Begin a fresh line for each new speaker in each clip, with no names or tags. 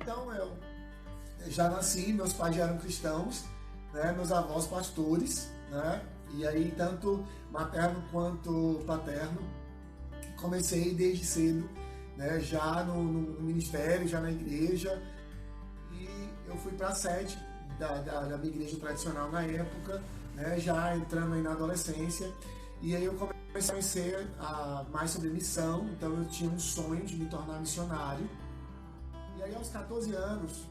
Então eu já nasci, meus pais já eram cristãos, né? Meus avós pastores, né? E aí tanto materno quanto paterno, comecei desde cedo, né? Já no ministério, já na igreja, e eu fui para a sede da minha igreja tradicional na época, né? Já entrando aí na adolescência, e aí eu comecei a conhecer mais sobre missão, então eu tinha um sonho de me tornar missionário. E aí aos 14 anos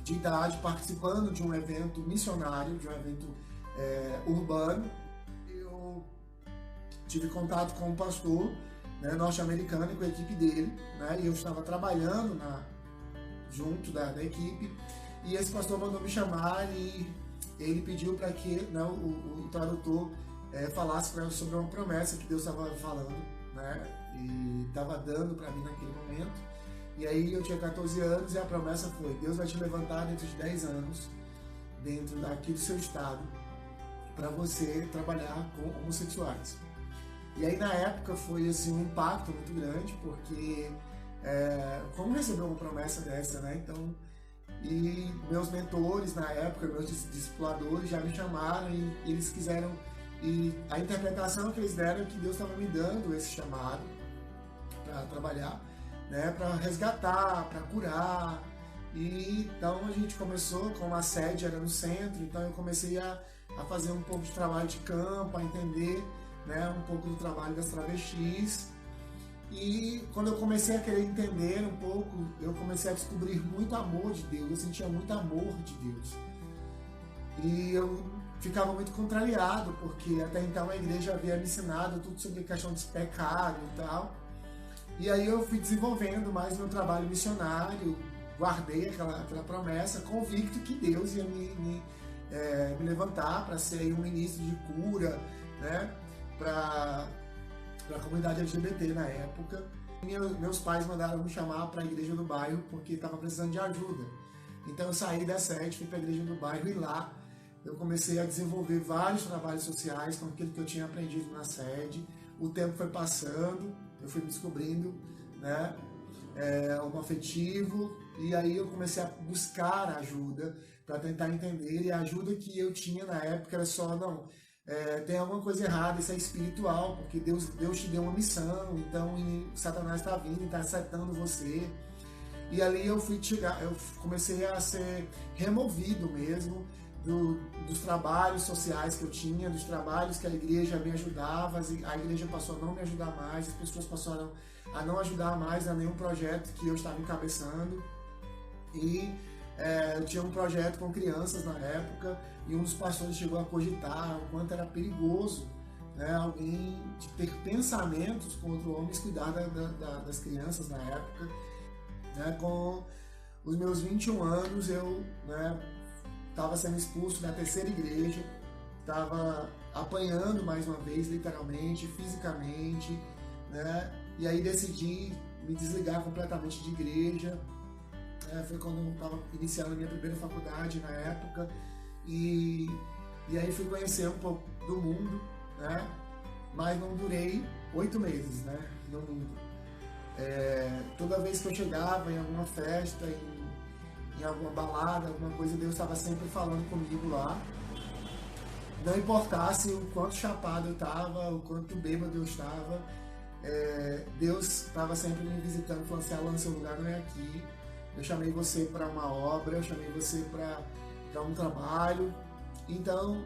de idade, participando de um evento missionário, de um evento urbano, eu tive contato com um pastor, né, norte-americano, e com a equipe dele, né, e eu estava trabalhando junto da equipe, e esse pastor mandou me chamar e ele pediu para que, né, o tradutor falasse para sobre uma promessa que Deus estava falando, né, e estava dando para mim naquele momento. E aí eu tinha 14 anos e a promessa foi: Deus vai te levantar dentro de 10 anos, dentro daqui do seu estado, para você trabalhar com homossexuais. E aí na época foi assim, um impacto muito grande, porque como receber uma promessa dessa, né? Então, e meus mentores na época, meus discipuladores já me chamaram e eles quiseram, e a interpretação que eles deram é que Deus estava me dando esse chamado para trabalhar, né, para resgatar, para curar. E então a gente começou, com a sede era no centro, então eu comecei a fazer um pouco de trabalho de campo, a entender, né, um pouco do trabalho das travestis. E quando eu comecei a querer entender um pouco, eu comecei a descobrir muito amor de Deus, eu sentia muito amor de Deus. E eu ficava muito contrariado, porque até então a igreja havia me ensinado tudo sobre questão de pecado e tal. E aí eu fui desenvolvendo mais meu trabalho missionário, guardei aquela promessa, convicto que Deus ia me levantar para ser um ministro de cura, né, para a comunidade LGBT na época. Meus pais mandaram me chamar para a igreja do bairro porque estava precisando de ajuda. Então eu saí da sede, fui para a igreja do bairro, e lá eu comecei a desenvolver vários trabalhos sociais com aquilo que eu tinha aprendido na sede. O tempo foi passando, eu fui me descobrindo, né, um afetivo, e aí eu comecei a buscar ajuda para tentar entender, e a ajuda que eu tinha na época era só: não, tem alguma coisa errada, isso é espiritual, porque Deus te deu uma missão, então Satanás está vindo e está acertando você. E ali eu comecei a ser removido mesmo dos trabalhos sociais que eu tinha, dos trabalhos que a igreja me ajudava. A igreja passou a não me ajudar mais, as pessoas passaram a não ajudar mais a nenhum projeto que eu estava encabeçando. E eu tinha um projeto com crianças na época, e um dos pastores chegou a cogitar o quanto era perigoso, né, alguém de ter pensamentos contra o homem e cuidar das crianças na época. Né, com os meus 21 anos, eu estava sendo expulso da terceira igreja, estava apanhando mais uma vez, literalmente, fisicamente, né? E aí decidi me desligar completamente de igreja. Foi quando eu estava iniciando a minha primeira faculdade na época, e aí fui conhecer um pouco do mundo, né? Mas não durei 8 meses, né, no mundo. Toda vez que eu chegava em alguma festa, em alguma balada, alguma coisa, Deus estava sempre falando comigo lá. Não importasse o quanto chapado eu estava, o quanto bêbado eu estava, Deus estava sempre me visitando, falando assim: Alan, seu lugar não é aqui, eu chamei você para uma obra, eu chamei você para um trabalho. Então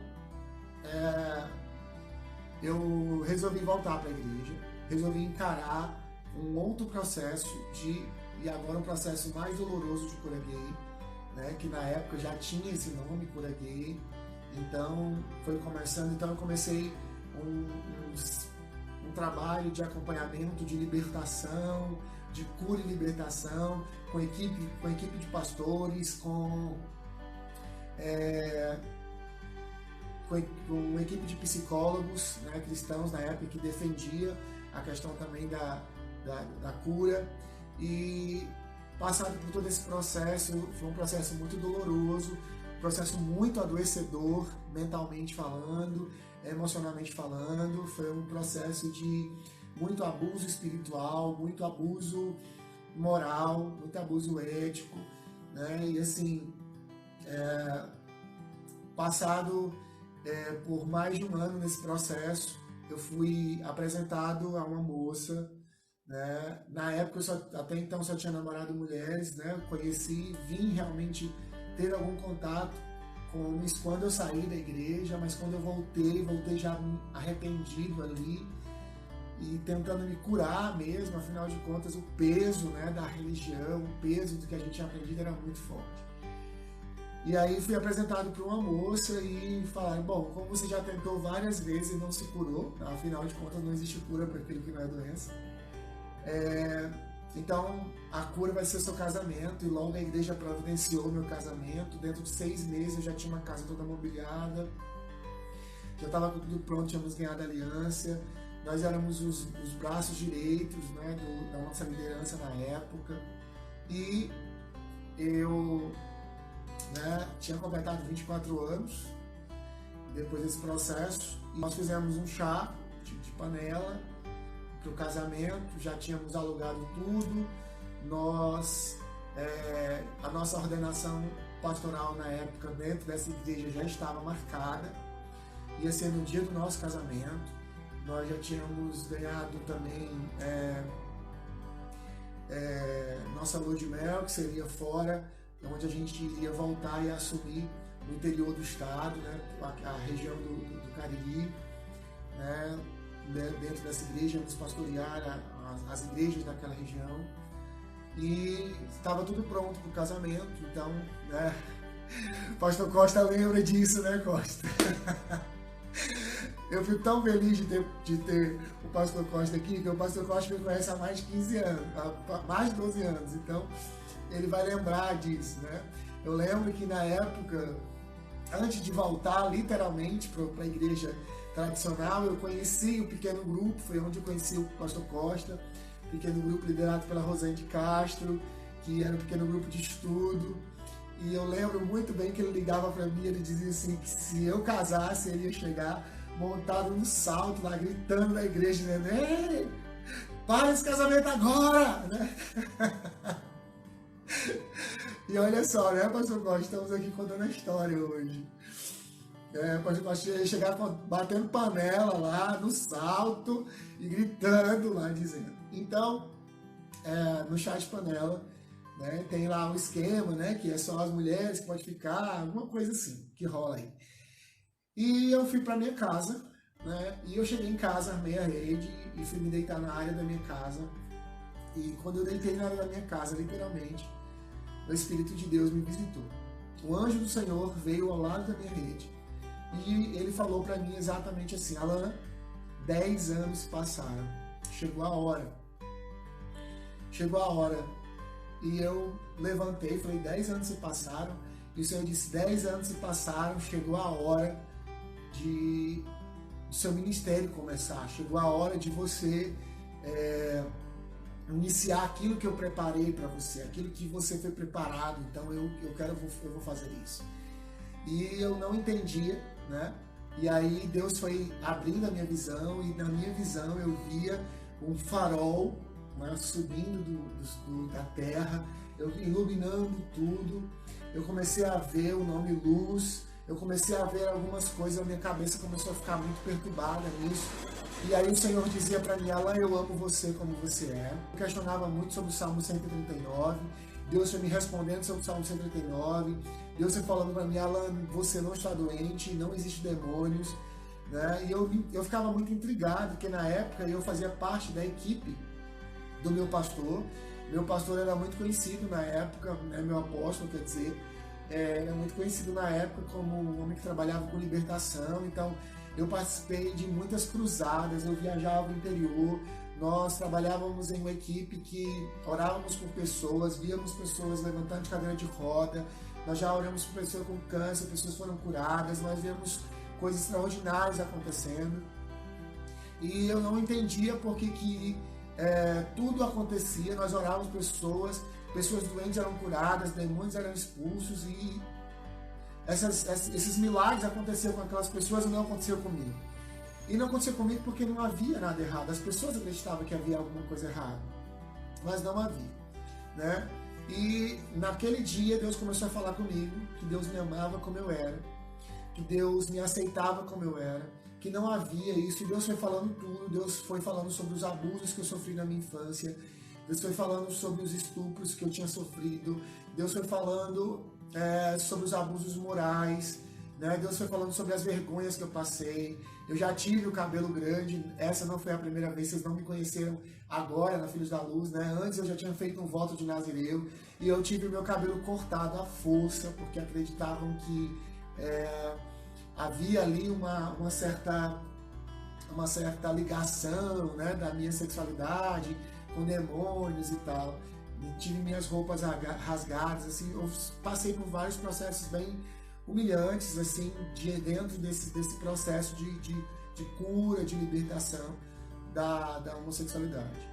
eu resolvi voltar para a igreja, resolvi encarar um outro processo e agora um processo mais doloroso de cura gay, né, que na época já tinha esse nome, cura gay. Então foi começando, então eu comecei um trabalho de acompanhamento, de libertação, de cura e libertação, com equipe de pastores, com uma equipe de psicólogos, né, cristãos na época, que defendia a questão também da cura. E passado por todo esse processo, foi um processo muito doloroso, um processo muito adoecedor, mentalmente falando, emocionalmente falando. Foi um processo de muito abuso espiritual, muito abuso moral, muito abuso ético, né? E assim, passado por mais de um ano nesse processo, eu fui apresentado a uma moça, né? Na época, até então só tinha namorado mulheres, né? Eu conheci, vim realmente ter algum contato com homens quando eu saí da igreja, mas quando eu voltei já arrependido ali e tentando me curar mesmo. Afinal de contas, o peso, né, da religião, o peso do que a gente tinha aprendido era muito forte. E aí fui apresentado para uma moça e falaram: bom, como você já tentou várias vezes e não se curou, afinal de contas não existe cura para aquilo que não é doença, então a cura vai ser seu casamento. E logo a igreja providenciou meu casamento. Dentro de 6 meses eu já tinha uma casa toda mobiliada, já estava tudo pronto, tínhamos ganhado a aliança, nós éramos os braços direitos, né, da nossa liderança na época. E eu, né, tinha completado 24 anos depois desse processo, e nós fizemos um chá de panela para o casamento. Já tínhamos alugado tudo, a nossa ordenação pastoral na época dentro dessa igreja já estava marcada, ia ser no dia do nosso casamento. Nós já tínhamos ganhado também nossa lua de mel, que seria fora, onde a gente iria voltar e assumir o interior do estado, né, a região do Cariri, né, dentro dessa igreja, nos pastorear as igrejas daquela região. E estava tudo pronto para o casamento. Então, né, o pastor Costa lembra disso, né, Costa? Eu fico tão feliz de ter o pastor Costa aqui, que o pastor Costa me conhece há mais de 15 anos, há mais de 12 anos, então ele vai lembrar disso, né? Eu lembro que na época, antes de voltar literalmente para a igreja tradicional, eu conheci o pequeno grupo, foi onde eu conheci o pastor Costa, pequeno grupo liderado pela Rosane de Castro, que era um pequeno grupo de estudo. E eu lembro muito bem que ele ligava para mim, ele dizia assim, que se eu casasse, ele ia chegar montado no salto lá, gritando na igreja, dizendo: ei, para esse casamento agora, né? E olha só, né, pastor Costa, estamos aqui contando a história hoje. O pastor Costa ia chegar batendo panela lá no salto e gritando lá, dizendo. Então, no chá de panela, né, tem lá um esquema, né, que é só as mulheres que podem ficar, alguma coisa assim, que rola aí. E eu fui para minha casa, né, e eu cheguei em casa, armei a rede e fui me deitar na área da minha casa. E quando eu deitei na área da minha casa, literalmente, o Espírito de Deus me visitou. O anjo do Senhor veio ao lado da minha rede e ele falou para mim exatamente assim: Alan, 10 anos se passaram, chegou a hora. Chegou a hora. E eu levantei e falei: 10 anos se passaram. E o Senhor disse: 10 anos se passaram, chegou a hora de seu ministério começar. Chegou a hora de você iniciar aquilo que eu preparei para você, aquilo que você foi preparado. Então eu vou fazer isso. E eu não entendia, né? E aí Deus foi abrindo a minha visão, e na minha visão eu via um farol, né, subindo da terra, eu iluminando tudo. Eu comecei a ver o nome luz, eu comecei a ver algumas coisas, a minha cabeça começou a ficar muito perturbada nisso. E aí o Senhor dizia para mim: Alan, eu amo você como você é. Eu questionava muito sobre o Salmo 139, Deus foi me respondendo sobre o Salmo 139, Deus foi falando para mim: Alan, você não está doente, não existe demônios, né? E eu ficava muito intrigado, porque na época eu fazia parte da equipe do meu pastor. Meu pastor era muito conhecido na época, né, meu apóstolo, quer dizer, era muito conhecido na época como um homem que trabalhava com libertação. Então eu participei de muitas cruzadas, eu viajava no interior, nós trabalhávamos em uma equipe que orávamos por pessoas, víamos pessoas levantando de cadeira de roda, nós já oramos por pessoas com câncer, pessoas foram curadas, nós víamos coisas extraordinárias acontecendo. E eu não entendia por que tudo acontecia. Nós orávamos pessoas doentes eram curadas, demônios eram expulsos, e esses milagres aconteciam com aquelas pessoas e não aconteciam comigo. E não acontecia comigo porque não havia nada errado. As pessoas acreditavam que havia alguma coisa errada, mas não havia, né? E naquele dia Deus começou a falar comigo que Deus me amava como eu era, que Deus me aceitava como eu era, que não havia isso. E Deus foi falando tudo. Deus foi falando sobre os abusos que eu sofri na minha infância. Deus foi falando sobre os estupros que eu tinha sofrido. Deus foi falando sobre os abusos morais, né? Deus foi falando sobre as vergonhas que eu passei. Eu já tive o cabelo grande. Essa não foi a primeira vez. Vocês não me conheceram agora na Filhos da Luz, né? Antes eu já tinha feito um voto de Nazireu. E eu tive o meu cabelo cortado à força, porque acreditavam que havia ali uma certa ligação, né, da minha sexualidade com demônios e tal. E tive minhas roupas rasgadas, assim. Eu passei por vários processos bem humilhantes, assim, dentro desse processo de cura, de libertação da homossexualidade.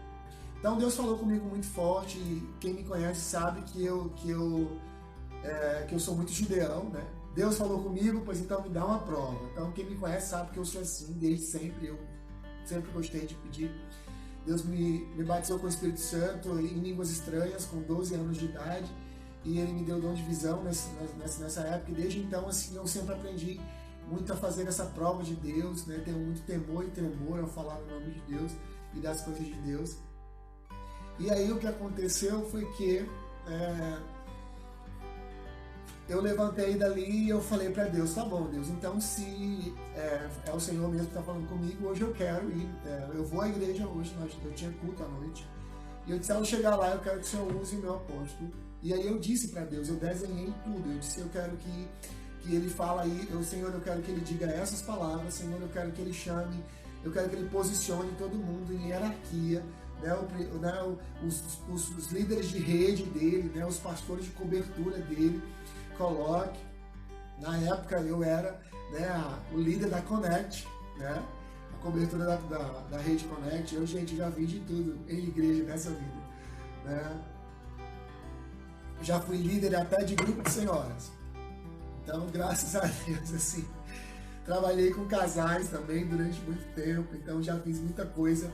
Então Deus falou comigo muito forte. E quem me conhece sabe que eu sou muito judeão, né? Deus falou comigo, pois então me dá uma prova. Então quem me conhece sabe que eu sou assim desde sempre. Eu sempre gostei de pedir. Deus me batizou com o Espírito Santo em línguas estranhas com 12 anos de idade, e Ele me deu dom de visão nessa época. E desde então, assim, eu sempre aprendi muito a fazer essa prova de Deus, né? Tenho muito temor e tremor ao falar no nome de Deus e das coisas de Deus. E aí o que aconteceu foi que eu levantei dali e eu falei para Deus: tá bom, Deus, então se é o Senhor mesmo que está falando comigo, hoje eu quero ir, eu vou à igreja hoje, eu tinha culto à noite, e eu disse: ao chegar lá eu quero que o Senhor use o meu apóstolo. E aí eu disse para Deus, eu desenhei tudo, eu disse: eu quero que Ele fala aí, Senhor, eu quero que Ele diga essas palavras, Senhor, eu quero que Ele chame, eu quero que Ele posicione todo mundo em hierarquia, né, os líderes de rede dele, né, os pastores de cobertura dele, coloque. Na época eu era, né, o líder da Connect, né, a cobertura da rede Connect. Eu, gente, já vi de tudo em igreja nessa vida, né? Já fui líder até de grupo de senhoras. Então, graças a Deus, assim, trabalhei com casais também durante muito tempo. Então, já fiz muita coisa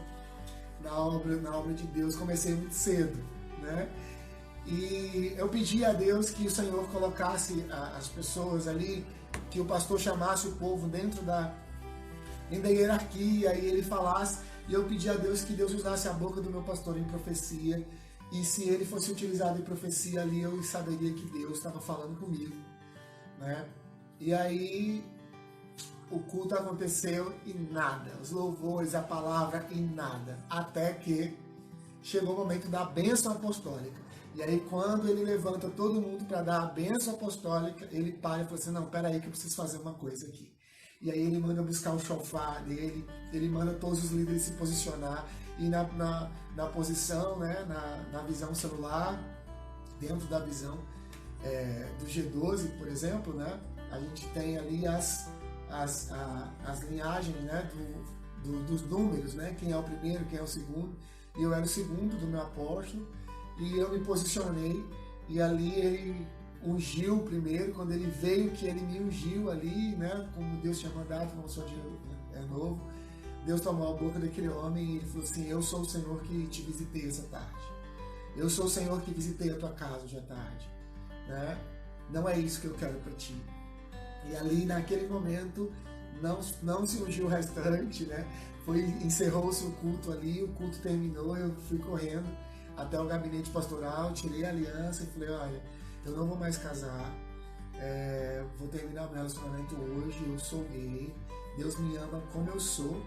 na obra de Deus. Comecei muito cedo, né? E eu pedi a Deus que o Senhor colocasse as pessoas ali, que o pastor chamasse o povo dentro da hierarquia, e ele falasse. E eu pedi a Deus que Deus usasse a boca do meu pastor em profecia. E se ele fosse utilizado em profecia ali, eu saberia que Deus estava falando comigo, né? E aí o culto aconteceu e nada. Os louvores, a palavra e nada. Até que chegou o momento da bênção apostólica. E aí quando ele levanta todo mundo para dar a bênção apostólica, ele para e fala assim: não, peraí que eu preciso fazer uma coisa aqui. E aí ele manda buscar o chofar dele, ele manda todos os líderes se posicionar. E na posição, né, na visão celular, dentro da visão do G12, por exemplo, né, a gente tem ali as linhagens, né, dos números, né, quem é o primeiro, quem é o segundo. E eu era o segundo do meu apóstolo, e eu me posicionei, e ali ele ungiu o primeiro. Quando ele veio, que ele me ungiu ali, né, como Deus tinha mandado, como sou de novo, Deus tomou a boca daquele homem e ele falou assim: eu sou o Senhor que te visitei essa tarde. Eu sou o Senhor que visitei a tua casa hoje à tarde, né? Não é isso que eu quero para ti. E ali, naquele momento, não se ungiu o restante, né? Encerrou-se o culto ali, o culto terminou, eu fui correndo até o gabinete pastoral, tirei a aliança e falei: olha, eu não vou mais casar, vou terminar meu relacionamento hoje, eu sou gay, Deus me ama como eu sou,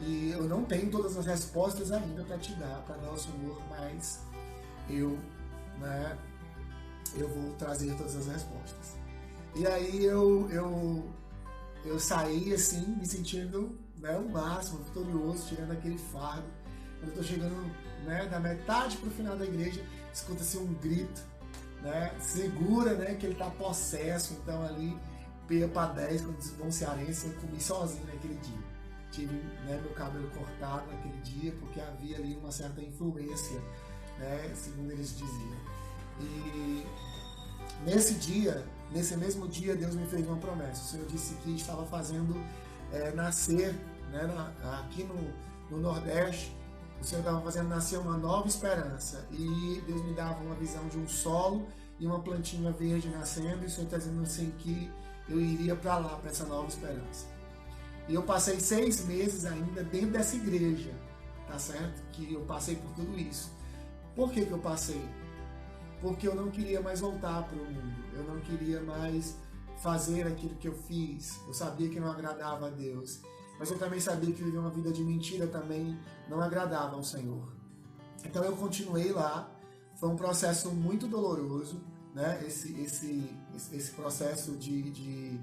e eu não tenho todas as respostas ainda para te dar, para dar ao Senhor, mas eu vou trazer todas as respostas. E aí eu saí assim, me sentindo, né, o máximo, vitorioso, tirando aquele fardo. Quando eu tô chegando, né, da metade pro final da igreja, escuta-se um grito, né, segura, né, que ele tá possesso. Então ali, peia para 10, quando diz bom cearense, eu comi sozinho naquele dia. Tive, né, meu cabelo cortado naquele dia, porque havia ali uma certa influência, né, segundo eles diziam. E nesse mesmo dia, Deus me fez uma promessa. O Senhor disse que estava fazendo nascer, né, aqui no Nordeste, o Senhor estava fazendo nascer uma nova esperança. E Deus me dava uma visão de um solo e uma plantinha verde nascendo, e o Senhor está dizendo assim que eu iria para lá, para essa nova esperança. E eu passei 6 meses ainda dentro dessa igreja, tá certo? Que eu passei por tudo isso. Por que eu passei? Porque eu não queria mais voltar para o mundo, eu não queria mais fazer aquilo que eu fiz. Eu sabia que não agradava a Deus, mas eu também sabia que viver uma vida de mentira também não agradava ao Senhor. Então eu continuei lá. Foi um processo muito doloroso, né? Esse processo de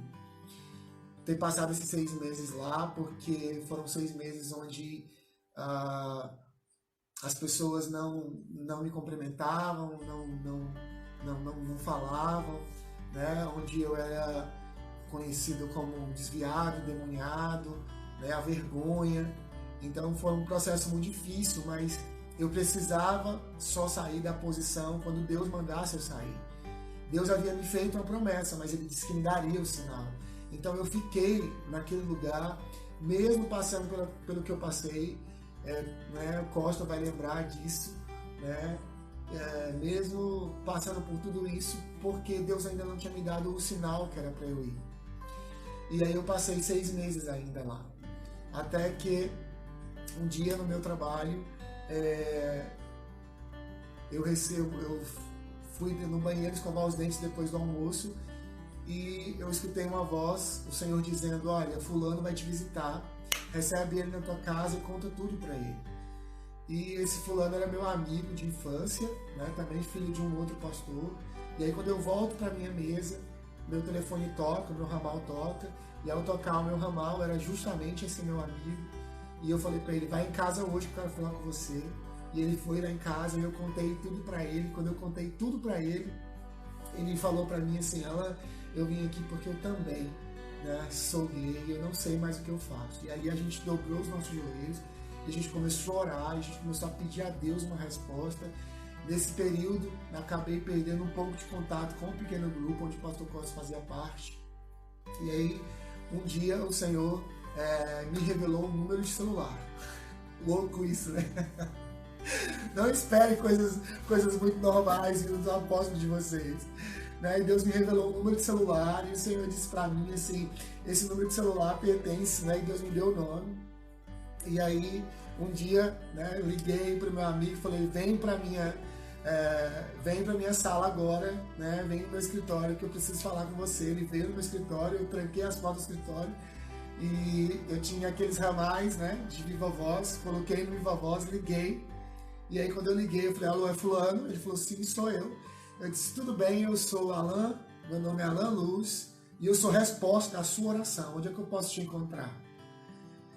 ter passado esses 6 meses lá, porque foram 6 meses onde as pessoas não me cumprimentavam, não falavam, né? Onde eu era conhecido como desviado, endemoniado, né? A vergonha. Então foi um processo muito difícil, mas eu precisava só sair da posição quando Deus mandasse eu sair. Deus havia me feito uma promessa, mas Ele disse que me daria o sinal. Então eu fiquei naquele lugar, mesmo passando pelo que eu passei, né? Costa vai lembrar disso, né? Mesmo passando por tudo isso, porque Deus ainda não tinha me dado o sinal que era para eu ir. E aí eu passei 6 meses ainda lá, até que um dia no meu trabalho eu fui no banheiro escovar os dentes depois do almoço e eu escutei uma voz, o Senhor dizendo: olha, fulano vai te visitar, recebe ele na tua casa e conta tudo para ele. E esse fulano era meu amigo de infância, né, também filho de um outro pastor. E aí quando eu volto para minha mesa, meu telefone toca, meu ramal toca, e ao tocar o meu ramal era justamente esse meu amigo. E eu falei para ele: vai em casa hoje que eu quero falar com você. E ele foi lá em casa e eu contei tudo para ele. Quando eu contei tudo para ele, ele falou para mim assim: Alan, eu vim aqui porque eu também, né, sou gay e eu não sei mais o que eu faço. E aí a gente dobrou os nossos joelhos, e a gente começou a orar, a gente começou a pedir a Deus uma resposta. Nesse período, acabei perdendo um pouco de contato com o pequeno grupo onde o pastor Costa fazia parte. E aí, um dia o Senhor me revelou um número de celular. Louco isso, né? Não espere coisas muito normais dos apóstolos de vocês. Né? E Deus me revelou um número de celular e o Senhor disse para mim assim: esse número de celular pertence, né? E Deus me deu o nome. E aí, um dia, né, eu liguei para o meu amigo e falei: vem para minha sala agora, né? Vem no meu escritório que eu preciso falar com você. Ele veio no meu escritório, eu tranquei as portas do escritório e eu tinha aqueles ramais, né, de viva voz, coloquei no viva voz, liguei. E aí quando eu liguei, eu falei: alô, é fulano? Ele falou: sim, sou eu. Eu disse: tudo bem, eu sou Alan, meu nome é Alan Luz, e eu sou resposta à sua oração, onde é que eu posso te encontrar?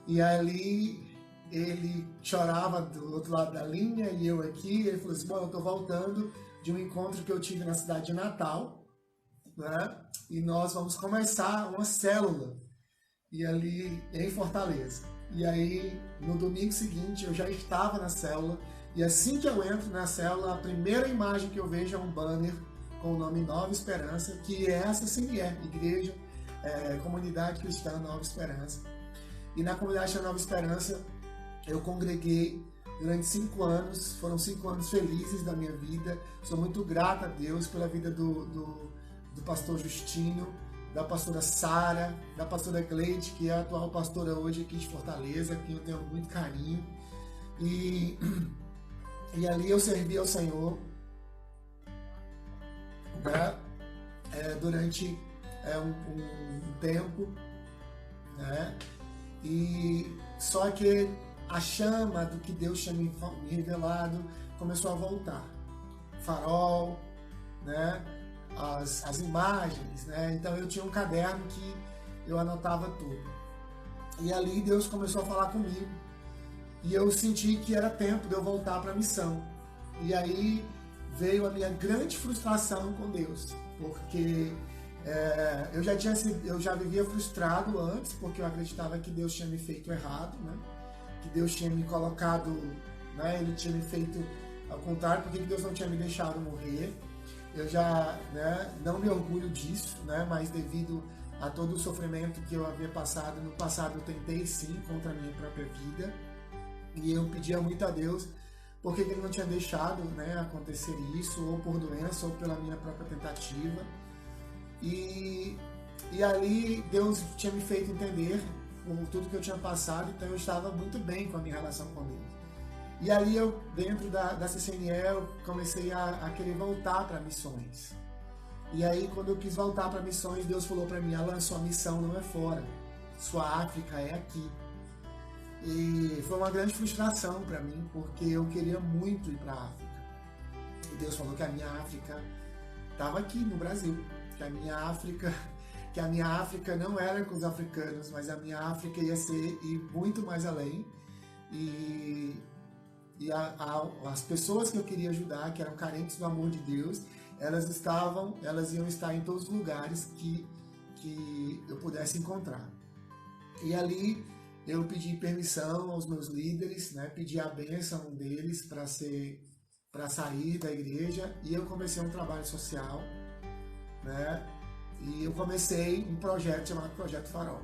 E ali ele chorava do outro lado da linha e eu aqui, ele falou assim: bom, eu estou voltando de um encontro que eu tive na cidade de Natal, né? E nós vamos começar uma célula, e ali em Fortaleza. E aí, no domingo seguinte, eu já estava na célula, e assim que eu entro na célula, a primeira imagem que eu vejo é um banner com o nome Nova Esperança, que essa sim é Igreja, Comunidade Cristã Nova Esperança. E na comunidade da Nova Esperança, eu congreguei durante 5 anos, foram 5 anos felizes da minha vida. Sou muito grato a Deus pela vida do pastor Justino, da pastora Sara, da pastora Cleide, que é a atual pastora hoje aqui de Fortaleza, que eu tenho muito carinho. E ali eu servi ao Senhor, né, durante um tempo, né? E só que a chama do que Deus tinha me revelado começou a voltar. Farol, né? As imagens, né? Então eu tinha um caderno que eu anotava tudo. E ali Deus começou a falar comigo. E eu senti que era tempo de eu voltar para a missão. E aí veio a minha grande frustração com Deus, porque eu já vivia frustrado antes, porque eu acreditava que Deus tinha me feito errado, né? Que Deus tinha me colocado, né? Ele tinha me feito ao contrário, porque Deus não tinha me deixado morrer. Eu já, né, não me orgulho disso, né? Mas devido a todo o sofrimento que eu havia passado, no passado eu tentei sim contra a minha própria vida. E eu pedia muito a Deus por que Ele não tinha deixado, né, acontecer isso, ou por doença, ou pela minha própria tentativa. E ali Deus tinha me feito entender por tudo que eu tinha passado, então eu estava muito bem com a minha relação com Deus. E ali eu, dentro da CCNE, eu comecei a querer voltar para missões. E aí, quando eu quis voltar para missões, Deus falou para mim: Alan, sua missão não é fora, sua África é aqui. E foi uma grande frustração para mim, porque eu queria muito ir para a África. E Deus falou que a minha África estava aqui no Brasil, que a minha África não era com os africanos, mas a minha África ia ir muito mais além. E as pessoas que eu queria ajudar, que eram carentes do amor de Deus, elas iam estar em todos os lugares que eu pudesse encontrar. E ali eu pedi permissão aos meus líderes, né? Pedi a bênção deles para sair da igreja, e eu comecei um trabalho social, né? E eu comecei um projeto chamado Projeto Farol.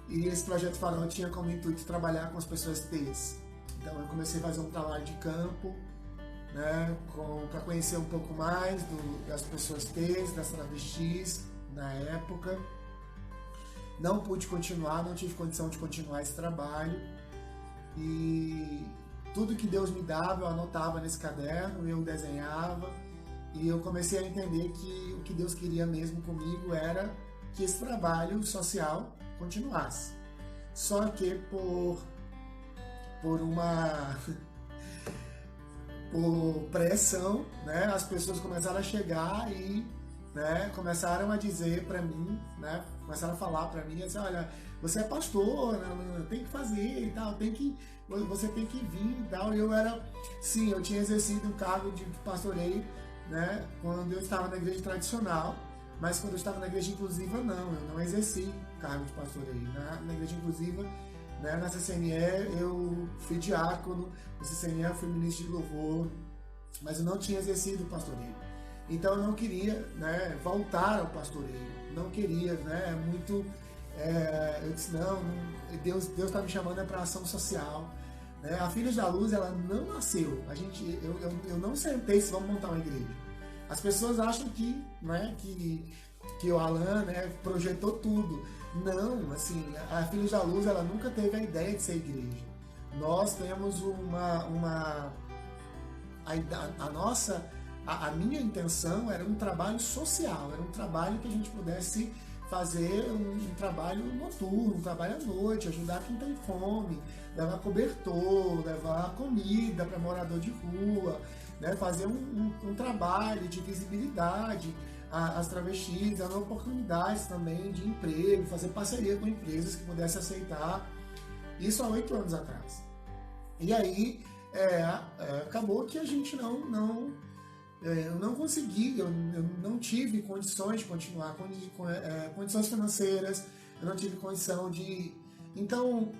E esse Projeto Farol tinha como intuito trabalhar com as pessoas TES. Então eu comecei a fazer um trabalho de campo, né, para conhecer um pouco mais das pessoas TES, das travestis na época. Não pude continuar, não tive condição de continuar esse trabalho. E tudo que Deus me dava eu anotava nesse caderno, eu desenhava. E eu comecei a entender que o que Deus queria mesmo comigo era que esse trabalho social continuasse. Só que por pressão, né, as pessoas começaram a chegar e, né, começaram a dizer para mim, né, começaram a falar para mim, assim: olha, você é pastor, né, tem que fazer e tal, você tem que vir e tal. E eu tinha exercido um cargo de pastoreio, né, quando eu estava na igreja tradicional, mas quando eu estava na igreja inclusiva, eu não exerci cargo de pastoreio. Na igreja inclusiva, né, na CCNE, eu fui diácono, na CCNE eu fui ministro de louvor, mas eu não tinha exercido o pastoreio. Então eu não queria, né, voltar ao pastoreio, não queria, né, eu disse: não, Deus está me chamando para ação social. Né? A Filhos da Luz, ela não nasceu, eu não sentei se vamos montar uma igreja. As pessoas acham que, né, que o Alan, né, projetou tudo. Não, assim, a Filhos da Luz, ela nunca teve a ideia de ser igreja. Nós temos a minha intenção era um trabalho social, era um trabalho que a gente pudesse fazer um trabalho noturno, um trabalho à noite, ajudar quem tem fome, levar cobertor, levar comida para morador de rua, né, fazer um trabalho de visibilidade às travestis, dando oportunidades também de emprego, fazer parceria com empresas que pudessem aceitar. Isso há 8 anos atrás. E aí acabou que a gente eu não consegui, eu não tive condições de continuar, condições financeiras, eu não tive condição de... Então,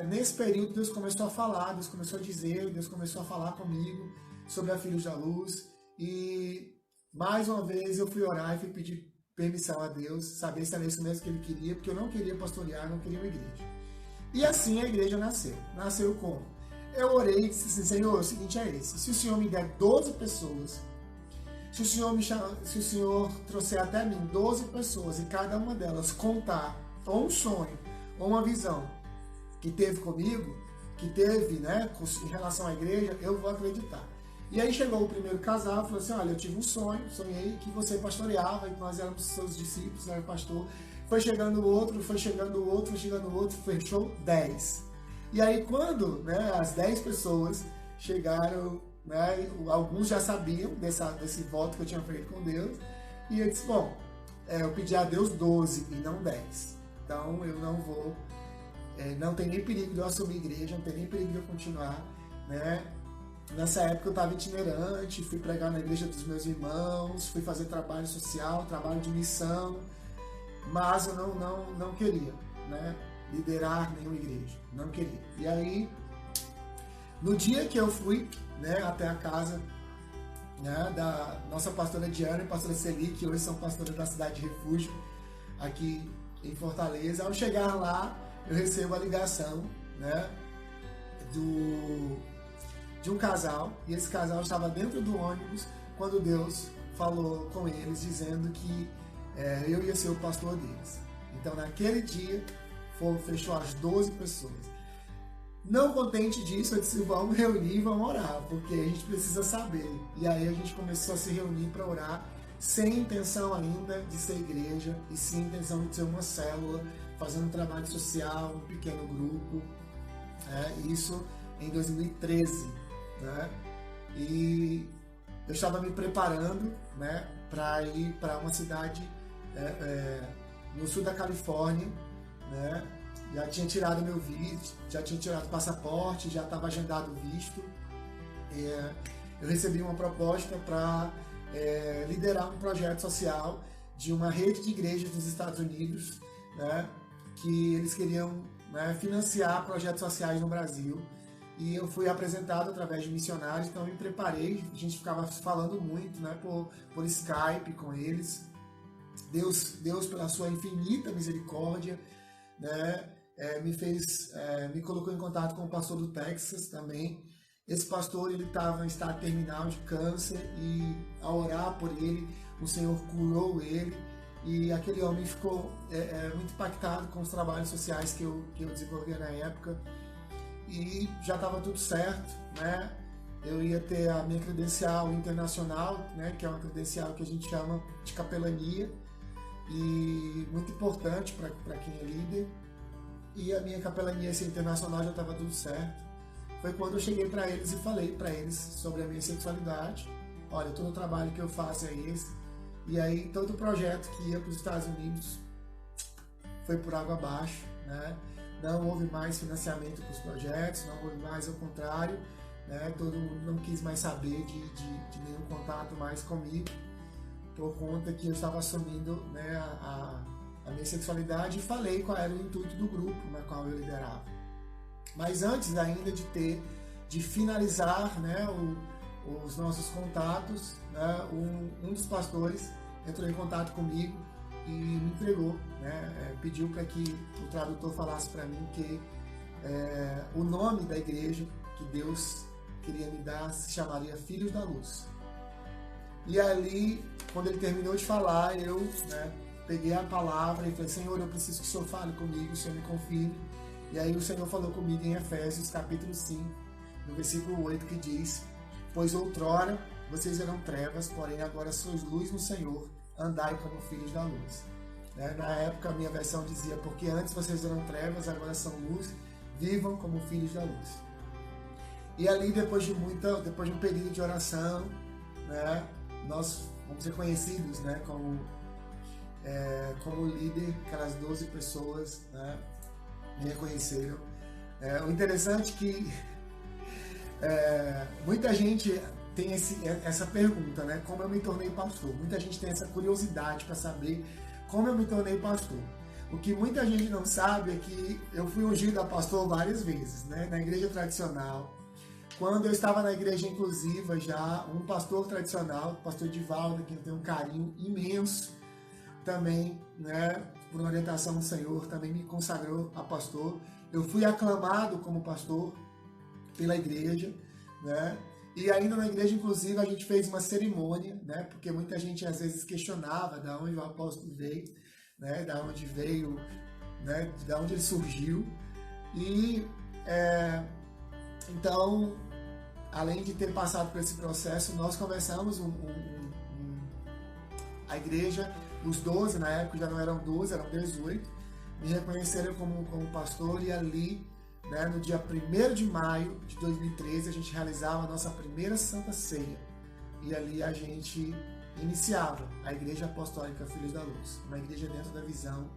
nesse período, Deus começou a falar, Deus começou a dizer, Deus começou a falar comigo sobre a Filhos da Luz. E, mais uma vez, eu fui orar e fui pedir permissão a Deus, saber se era isso mesmo que Ele queria, porque eu não queria pastorear, não queria uma igreja. E assim a igreja nasceu. Nasceu como? Eu orei e disse assim: Senhor, o seguinte é esse: se o Senhor me der 12 pessoas, se o Senhor trouxer até mim 12 pessoas e cada uma delas contar ou um sonho ou uma visão que teve comigo, que teve, né, em relação à igreja, eu vou acreditar. E aí chegou o primeiro casal e falou assim: olha, eu tive um sonho, sonhei que você pastoreava e nós éramos seus discípulos, era pastor. Foi chegando o outro, fechou 10. E aí quando, né, as 10 pessoas chegaram, né, alguns já sabiam desse voto que eu tinha feito com Deus, e eu disse: bom, eu pedi a Deus 12 e não 10. Então eu não vou, não tem nem perigo de eu assumir igreja, não tem nem perigo de eu continuar, né? Nessa época eu estava itinerante, fui pregar na igreja dos meus irmãos, fui fazer trabalho social, trabalho de missão, mas eu não queria, né, liderar nenhuma igreja, não queria. E aí, no dia que eu fui, né, até a casa, né, da nossa pastora Diana e pastora Celi, que hoje são pastoras da Cidade de Refúgio, aqui em Fortaleza, ao chegar lá, eu recebo a ligação, né, de um casal, e esse casal estava dentro do ônibus quando Deus falou com eles, dizendo que eu ia ser o pastor deles. Então, naquele dia, fechou as 12 pessoas. Não contente disso, eu disse, vamos reunir, vamos orar, porque a gente precisa saber. E aí a gente começou a se reunir para orar, sem intenção ainda de ser igreja, e sim intenção de ser uma célula, fazendo um trabalho social, um pequeno grupo. Isso em 2013. Né? E eu estava me preparando, né, para ir para uma cidade no sul da Califórnia, né? Já tinha tirado meu visto, já tinha tirado o passaporte, já estava agendado o visto. Eu recebi uma proposta para liderar um projeto social de uma rede de igrejas dos Estados Unidos, né, que eles queriam, né, financiar projetos sociais no Brasil. E eu fui apresentado através de missionários, então eu me preparei, a gente ficava falando muito, né, por Skype com eles. Deus, pela sua infinita misericórdia, né, me colocou em contato com o pastor do Texas também. Esse pastor, ele estava em estado terminal de câncer, e ao orar por ele, o Senhor curou ele, e aquele homem ficou muito impactado com os trabalhos sociais que eu desenvolvia na época, e já estava tudo certo, né? Eu ia ter a minha credencial internacional, né, que é uma credencial que a gente chama de capelania, e muito importante para quem é líder. E a minha capelania internacional já estava tudo certo. Foi quando eu cheguei para eles e falei para eles sobre a minha sexualidade. Olha, todo o trabalho que eu faço é esse. E aí todo o projeto que ia para os Estados Unidos foi por água abaixo, né? Não houve mais financiamento para os projetos, não houve mais, ao contrário, né? Todo mundo não quis mais saber de nenhum contato mais comigo, por conta que eu estava assumindo, né, a minha sexualidade, e falei qual era o intuito do grupo na qual eu liderava. Mas antes ainda de finalizar, né, os nossos contatos, né, um dos pastores entrou em contato comigo e me entregou, né, pediu para que o tradutor falasse para mim que o nome da igreja que Deus queria me dar se chamaria Filhos da Luz. E ali, quando ele terminou de falar, eu, né, peguei a palavra e falei, Senhor, eu preciso que o Senhor fale comigo, o Senhor me confirme. E aí o Senhor falou comigo em Efésios, capítulo 5, no versículo 8, que diz, pois outrora vocês eram trevas, porém agora sois luz no Senhor, andai como filhos da luz. Na época a minha versão dizia, porque antes vocês eram trevas, agora são luz, vivam como filhos da luz. E ali, depois de um período de oração, né, nós vamos ser conhecidos, né, como líder, aquelas 12 pessoas, né, me reconheceram. O interessante é que muita gente tem essa pergunta, né, como eu me tornei pastor. Muita gente tem essa curiosidade para saber como eu me tornei pastor. O que muita gente não sabe é que eu fui ungido a pastor várias vezes, né, na igreja tradicional. Quando eu estava na igreja inclusiva, já um pastor tradicional, o pastor Divaldo, que eu tenho um carinho imenso também, né, por orientação do Senhor, também me consagrou a pastor. Eu fui aclamado como pastor pela igreja, né, e ainda na igreja inclusiva a gente fez uma cerimônia, né, porque muita gente às vezes questionava de onde o apóstolo veio, né, de onde veio, né, de onde ele surgiu. E então, além de ter passado por esse processo, nós começamos a igreja, os 12, na época já não eram 12, eram 18, me reconheceram como pastor, e ali, né, no dia 1º de maio de 2013, a gente realizava a nossa primeira Santa Ceia, e ali a gente iniciava a Igreja Apostólica Filhos da Luz, uma igreja dentro da visão,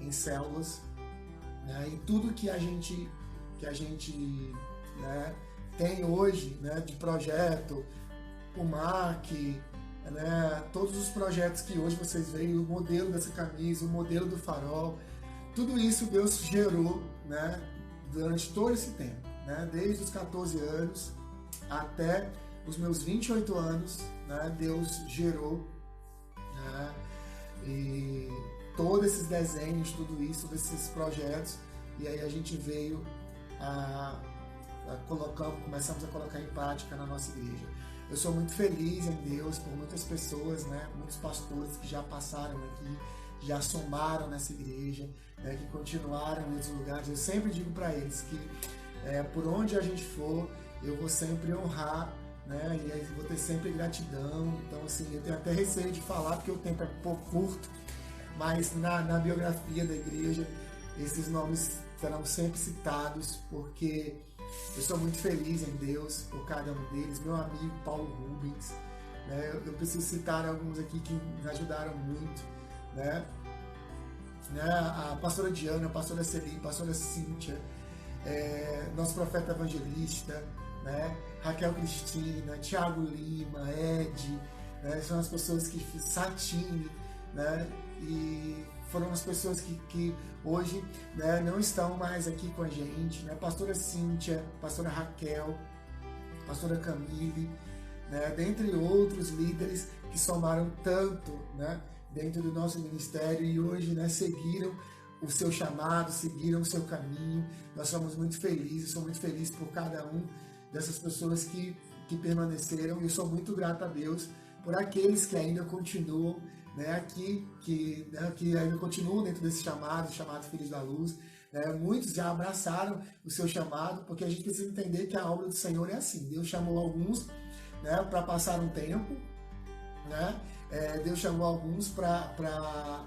em células, né, e tudo que a gente né, tem hoje, né, de projeto, o MAC, né, todos os projetos que hoje vocês veem, o modelo dessa camisa, o modelo do farol, tudo isso Deus gerou, né, durante todo esse tempo, né, desde os 14 anos até os meus 28 anos, né, Deus gerou, né, e todos esses desenhos, tudo isso, todos esses projetos, e aí a gente veio começamos a colocar em prática na nossa igreja. Eu sou muito feliz em Deus por muitas pessoas, né, muitos pastores que já passaram aqui, já somaram nessa igreja, né, que continuaram nesses lugares. Eu sempre digo para eles que por onde a gente for, eu vou sempre honrar, né, e aí vou ter sempre gratidão. Então, assim, eu tenho até receio de falar porque o tempo é um pouco curto, mas na biografia da igreja, esses nomes serão sempre citados, porque eu sou muito feliz em Deus por cada um deles. Meu amigo Paulo Rubens, né, eu preciso citar alguns aqui que me ajudaram muito, né? A pastora Diana, a pastora Celi, a pastora Cíntia, nosso profeta evangelista, né? Raquel Cristina, Thiago Lima, Ed, né? São as pessoas que Satine, né? E foram as pessoas que hoje, né, não estão mais aqui com a gente, né? Pastora Cíntia, pastora Raquel, pastora Camille, né? Dentre outros líderes que somaram tanto, né, dentro do nosso ministério e hoje, né, seguiram o seu chamado, seguiram o seu caminho. Nós somos muito felizes, sou muito feliz por cada um dessas pessoas que permaneceram, e eu sou muito grato a Deus por aqueles que ainda continuam, né, aqui, que ainda continuam dentro desse chamado Filhos da Luz. Muitos já abraçaram o seu chamado, porque a gente precisa entender que a obra do Senhor é assim. Deus chamou alguns, né, para passar um tempo, né? Deus chamou alguns para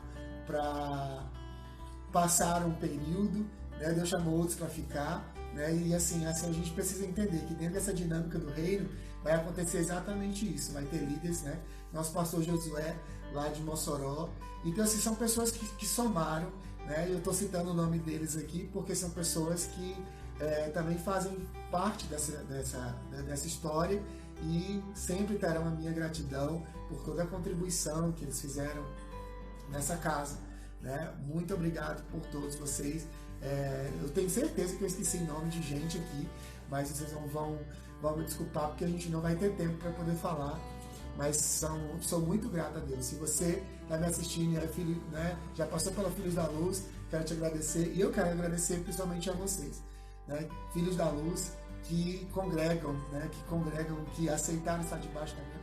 passar um período, né? Deus chamou outros para ficar, né? E assim a gente precisa entender que dentro dessa dinâmica do reino vai acontecer exatamente isso. Vai ter líderes, né? Nosso pastor Josué, lá de Mossoró. Então, assim, são pessoas que somaram, né? Eu estou citando o nome deles aqui porque são pessoas que também fazem parte dessa história, e sempre terão a minha gratidão por toda a contribuição que eles fizeram nessa casa, né? Muito obrigado por todos vocês. Eu tenho certeza que eu esqueci nome de gente aqui, mas vocês não vão me desculpar, porque a gente não vai ter tempo para poder falar. Mas sou muito grato a Deus. Se você está me assistindo e é filho, né, já passou pela Filhos da Luz, quero te agradecer, e eu quero agradecer principalmente a vocês, né, Filhos da Luz, que congregam, que aceitaram estar debaixo da minha